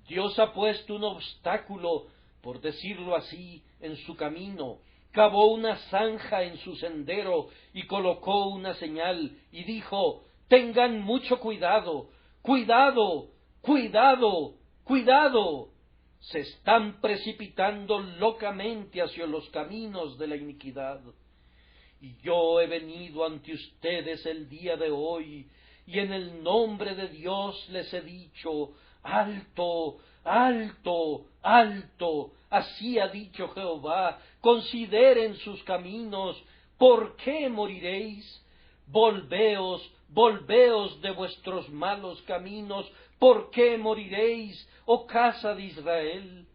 Dios ha puesto un obstáculo, por decirlo así, en su camino, cavó una zanja en su sendero y colocó una señal y dijo: tengan mucho cuidado, cuidado, cuidado, cuidado. Se están precipitando locamente hacia los caminos de la iniquidad. Y yo he venido ante ustedes el día de hoy, y en el nombre de Dios les he dicho: alto, alto, alto. Así ha dicho Jehová: consideren sus caminos. ¿Por qué moriréis? Volveos, volveos de vuestros malos caminos. ¿Por qué moriréis, oh casa de Israel?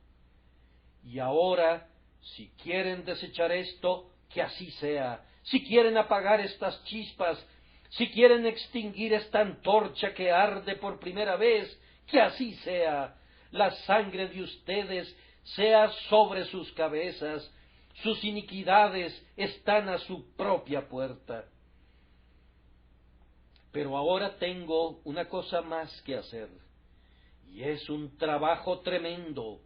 Y ahora, si quieren desechar esto, que así sea. Si quieren apagar estas chispas, si quieren extinguir esta antorcha que arde por primera vez, que así sea. La sangre de ustedes sea sobre sus cabezas. Sus iniquidades están a su propia puerta. Pero ahora tengo una cosa más que hacer, y es un trabajo tremendo,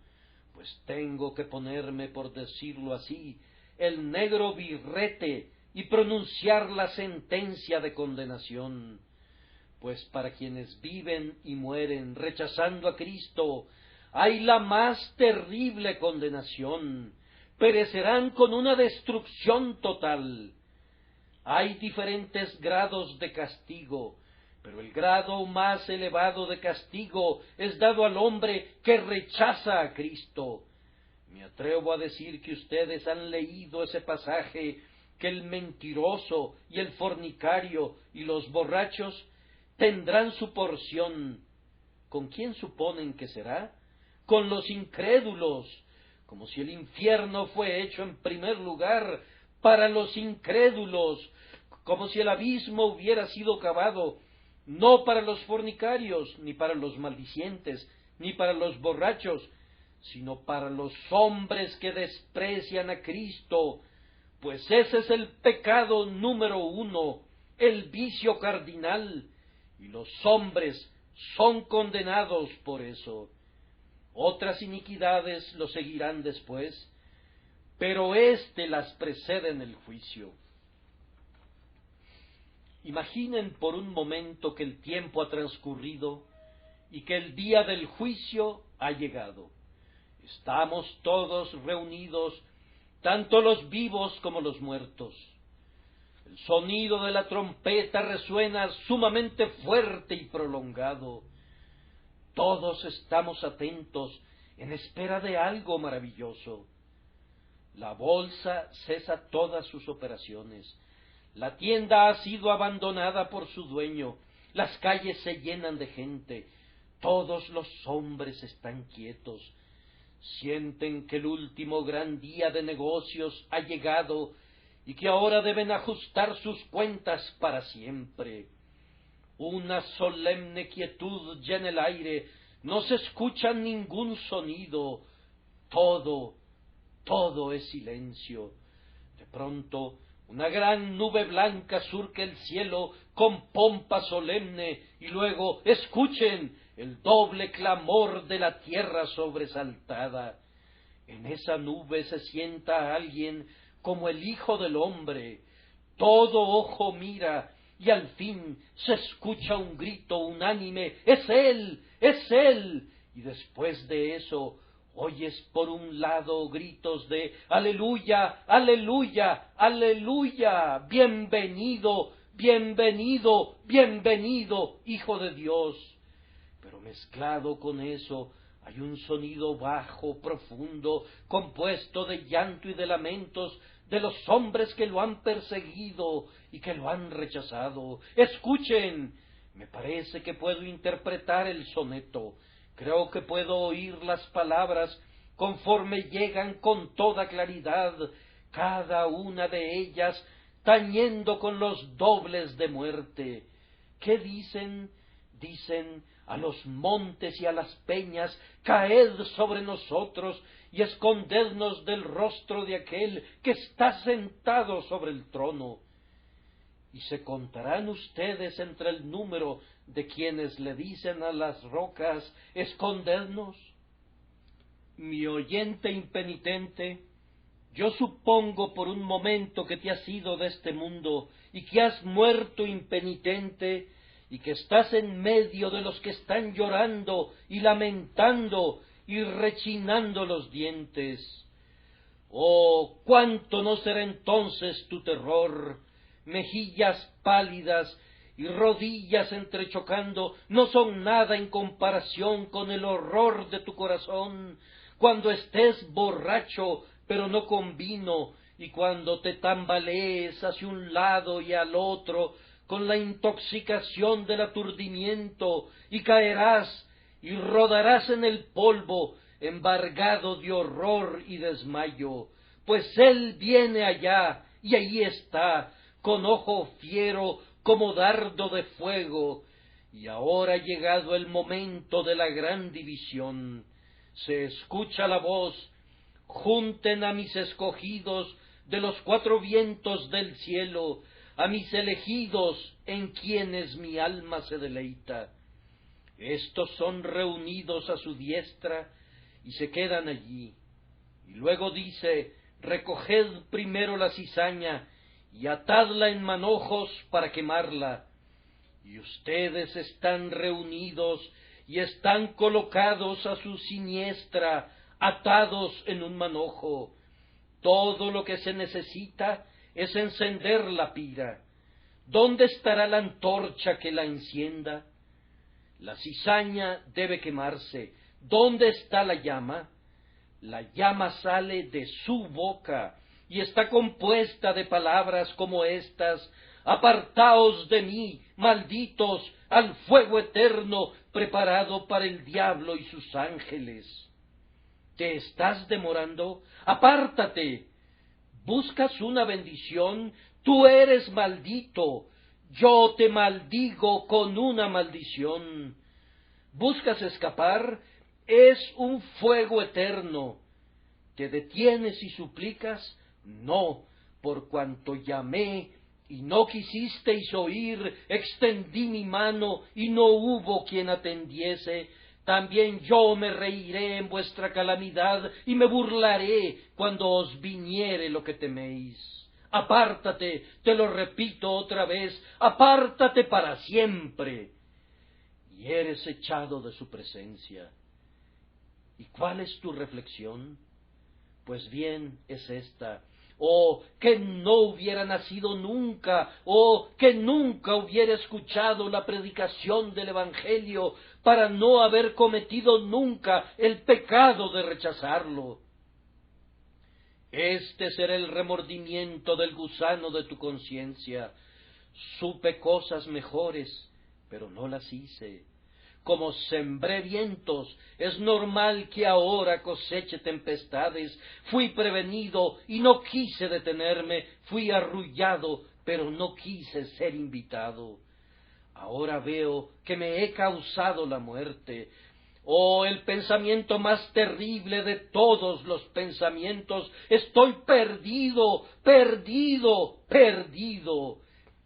pues tengo que ponerme, por decirlo así, el negro birrete y pronunciar la sentencia de condenación. Pues para quienes viven y mueren rechazando a Cristo, hay la más terrible condenación: perecerán con una destrucción total. Hay diferentes grados de castigo, pero el grado más elevado de castigo es dado al hombre que rechaza a Cristo. Me atrevo a decir que ustedes han leído ese pasaje, que el mentiroso y el fornicario y los borrachos tendrán su porción. ¿Con quién suponen que será? Con los incrédulos, como si el infierno fue hecho en primer lugar para los incrédulos, como si el abismo hubiera sido cavado no para los fornicarios, ni para los maldicientes, ni para los borrachos, sino para los hombres que desprecian a Cristo, pues ese es el pecado número 1, el vicio cardinal, y los hombres son condenados por eso. Otras iniquidades lo seguirán después, pero éste las precede en el juicio. Imaginen por un momento que el tiempo ha transcurrido y que el día del juicio ha llegado. Estamos todos reunidos, tanto los vivos como los muertos. El sonido de la trompeta resuena sumamente fuerte y prolongado. Todos estamos atentos en espera de algo maravilloso. La bolsa cesa todas sus operaciones. La tienda ha sido abandonada por su dueño. Las calles se llenan de gente. Todos los hombres están quietos. Sienten que el último gran día de negocios ha llegado y que ahora deben ajustar sus cuentas para siempre. Una solemne quietud llena el aire. No se escucha ningún sonido. Todo es silencio. De pronto, una gran nube blanca surca el cielo con pompa solemne, y luego, escuchen, el doble clamor de la tierra sobresaltada. En esa nube se sienta alguien como el Hijo del Hombre. Todo ojo mira, y al fin se escucha un grito unánime: ¡es él! ¡es él! Y después de eso, oyes por un lado gritos de ¡aleluya! ¡aleluya! ¡aleluya! ¡Bienvenido! ¡bienvenido! ¡bienvenido, Hijo de Dios! Pero mezclado con eso hay un sonido bajo, profundo, compuesto de llanto y de lamentos de los hombres que lo han perseguido y que lo han rechazado. ¡Escuchen! Me parece que puedo interpretar el soneto. Creo que puedo oír las palabras conforme llegan con toda claridad, cada una de ellas tañendo con los dobles de muerte. ¿Qué dicen? Dicen: A los montes y a las peñas, caed sobre nosotros y escondednos del rostro de aquel que está sentado sobre el trono. Y se contarán ustedes entre el número de quienes le dicen a las rocas, escondednos. Mi oyente impenitente, yo supongo por un momento que te has ido de este mundo y que has muerto impenitente y que estás en medio de los que están llorando y lamentando y rechinando los dientes. Oh, cuánto no será entonces tu terror, mejillas pálidas y rodillas entrechocando no son nada en comparación con el horror de tu corazón, cuando estés borracho pero no con vino, y cuando te tambalees hacia un lado y al otro con la intoxicación del aturdimiento, y caerás y rodarás en el polvo, embargado de horror y desmayo, pues él viene allá, y allí está, con ojo fiero como dardo de fuego, y ahora ha llegado el momento de la gran división. Se escucha la voz: junten a mis escogidos de los cuatro vientos del cielo, a mis elegidos en quienes mi alma se deleita. Estos son reunidos a su diestra y se quedan allí. Y luego dice: recoged primero la cizaña y atadla en manojos para quemarla. Y ustedes están reunidos y están colocados a su siniestra, atados en un manojo. Todo lo que se necesita es encender la pira. ¿Dónde estará la antorcha que la encienda? La cizaña debe quemarse. ¿Dónde está la llama? La llama sale de su boca y está compuesta de palabras como estas: apartaos de mí, malditos, al fuego eterno preparado para el diablo y sus ángeles. ¿Te estás demorando? ¡Apártate! ¿Buscas una bendición? Tú eres maldito. Yo te maldigo con una maldición. ¿Buscas escapar? Es un fuego eterno. ¿Te detienes y suplicas? No, por cuanto llamé y no quisisteis oír, extendí mi mano y no hubo quien atendiese. También yo me reiré en vuestra calamidad y me burlaré cuando os viniere lo que teméis. Apártate, te lo repito otra vez, apártate para siempre. Y eres echado de su presencia. ¿Y cuál es tu reflexión? Pues bien, es esta: oh, que no hubiera nacido nunca, oh, que nunca hubiera escuchado la predicación del Evangelio, para no haber cometido nunca el pecado de rechazarlo. Este será el remordimiento del gusano de tu conciencia. Supe cosas mejores, pero no las hice. Como sembré vientos, es normal que ahora coseche tempestades. Fui prevenido y no quise detenerme, fui arrullado, pero no quise ser invitado. Ahora veo que me he causado la muerte. Oh, el pensamiento más terrible de todos los pensamientos: estoy perdido, perdido, perdido.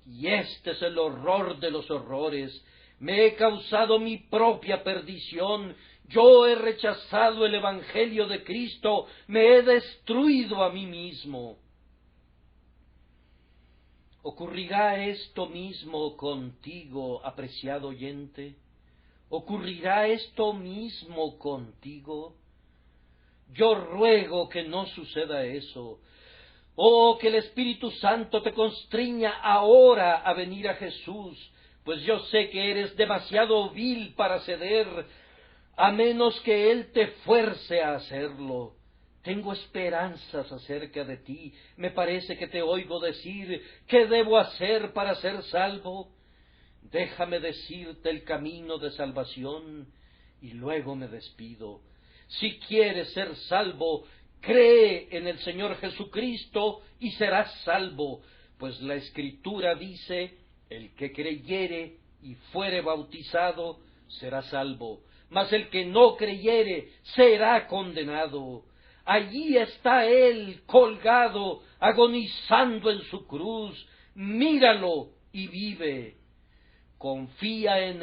Y este es el horror de los horrores. Me he causado mi propia perdición. Yo he rechazado el Evangelio de Cristo, me he destruido a mí mismo. ¿Ocurrirá esto mismo contigo, apreciado oyente? ¿Ocurrirá esto mismo contigo? Yo ruego que no suceda eso. Oh, que el Espíritu Santo te constriña ahora a venir a Jesús, pues yo sé que eres demasiado vil para ceder, a menos que Él te fuerce a hacerlo. Tengo esperanzas acerca de ti. Me parece que te oigo decir: ¿qué debo hacer para ser salvo? Déjame decirte el camino de salvación, y luego me despido. Si quieres ser salvo, cree en el Señor Jesucristo y serás salvo, pues la Escritura dice: el que creyere y fuere bautizado será salvo, mas el que no creyere será condenado. Allí está él colgado, agonizando en su cruz, míralo y vive. Confía en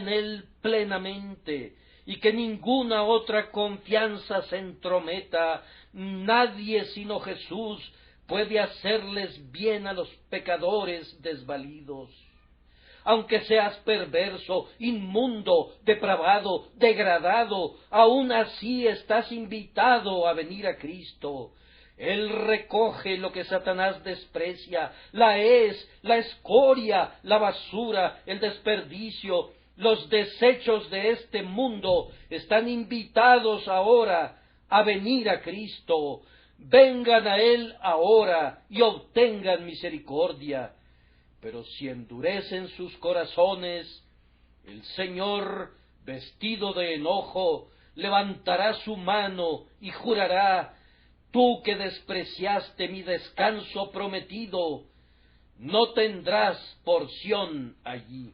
él plenamente, y que ninguna otra confianza se entrometa. Nadie sino Jesús puede hacerles bien a los pecadores desvalidos. Aunque seas perverso, inmundo, depravado, degradado, aún así estás invitado a venir a Cristo. Él recoge lo que Satanás desprecia, la escoria, la basura, el desperdicio, los desechos de este mundo. Están invitados ahora a venir a Cristo. Vengan a Él ahora y obtengan misericordia. Pero si endurecen sus corazones, el Señor, vestido de enojo, levantará su mano y jurará: tú que despreciaste mi descanso prometido, no tendrás porción allí.